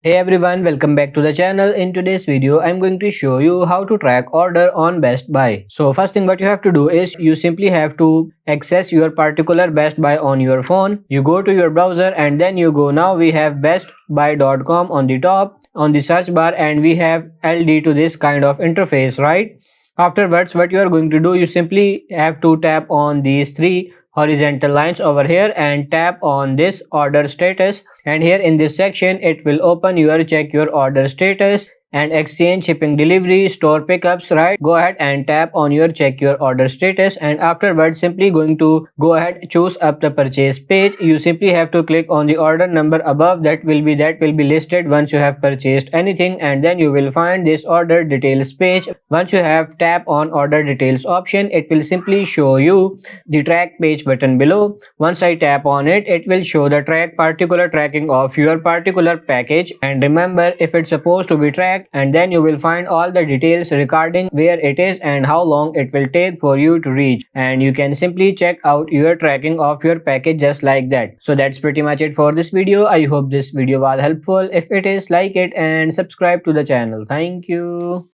Hey everyone, welcome back to the channel. In today's video, I'm going to show you how to track order on Best Buy. So first thing what you have to do is you simply have to access your particular Best Buy on your phone. You go to your browser and then you go, now we have bestbuy.com on the top on the search bar and we have LD to this kind of interface, right? Afterwards, what you are going to do, you simply have to tap on these three horizontal lines over here and tap on this order status, and here in this section it will open your check your order status and exchange shipping delivery store pickups, right? Go ahead and tap on your check your order status, and afterwards simply going to go ahead choose up the purchase page. You simply have to click on the order number above that will be listed once you have purchased anything, and then you will find this order details page. Once you have tap on order details option, it will simply show you the track page button below. Once I tap on it, it will show the particular tracking of your particular package, and remember if it's supposed to be tracked, and then you will find all the details regarding where it is and how long it will take for you to reach, and you can simply check out your tracking of your package just like that. So that's pretty much it for this video. I hope this video was helpful. If it is, like it and subscribe to the channel. Thank you.